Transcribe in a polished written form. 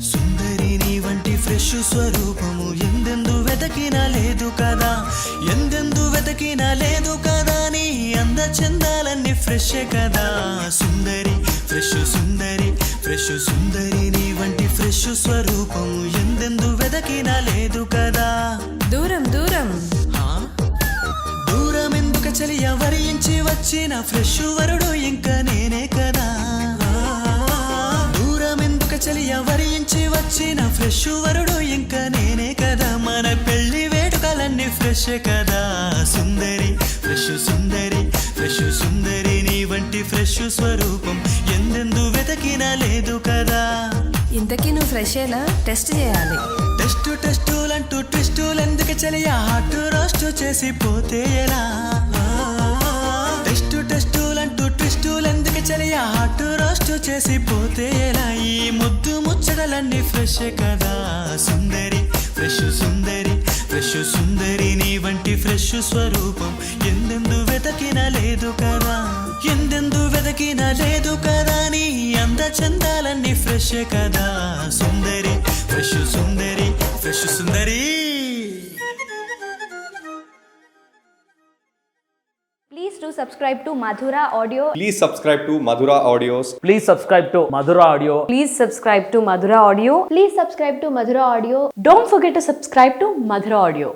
సుందరి నీ వంటి ఫ్రెష్ స్వరూపము ఎందెందు వెతకినా లేదు కదా, ఎందెందు వెతకినా లేదు కదా, నీ అంద చందాలన్నీ ఫ్రెష్ కదా. సుందరి ఫ్రెష్ సుందరి ఫ్రెష్ సుందరి నీ వంటి ఫ్రెష్ స్వరూపము ఎందెందు వెతకినా లేదు కదా. దూరం దూరం దూరం ఎందుక చలియ వరించి వచ్చిన ఫ్రెష్ వరుడు ఇంకా నేనే కదా. దూరం ఎందుక చలియ వరించి వచ్చిన ఫ్రెష్ వరుడు ఇంకా నేనే కదా. మన పెళ్లి వేడుకలన్నీ ఫ్రెష్ కదా. సుందరి ఫ్రెష్ సుందరి ఫ్రెష్ సుందరి నీ వంటి ఫ్రెష్ స్వరూపం ఎందెందు వెతకినా లేదు కదా. ఇంతకీ నువ్వు ఫ్రెషేనా? టెస్ట్ చేయాలి. టెస్టులంటూ ట్విస్టులు ఎందుకు చలియా, హాట్ రోస్ట్ చేసి పోతే ఎలా. టెస్టులంటూ ట్విస్టులు ఎందుకు చలియా, హాట్ రోస్ట్ చేసి పోతే ఎలా. ఈ ముద్దు ముచ్చటలన్నీ ఫ్రెష్ కదా. సుందరి ఫ్రెష్ సుందరి ఫ్రెష్ సుందరి నీ వంటి ఫ్రెష్ స్వరూపం ఎందెందు వెతకినా లేదు కదా, ఎందెందు వెతకినా లేదు కదా, నీ అంద చందాలన్నీ ఫ్రెష్ కదా. సుందరి ఫ్రెష్ సుందరి ఫ్రెష్ సుందరి. Please do subscribe to Madhura Audio. Please subscribe to Madhura Audios. Please subscribe to Madhura Audio. Please subscribe to Madhura Audio. Please subscribe to Madhura Audio. Don't forget to subscribe to Madhura Audio.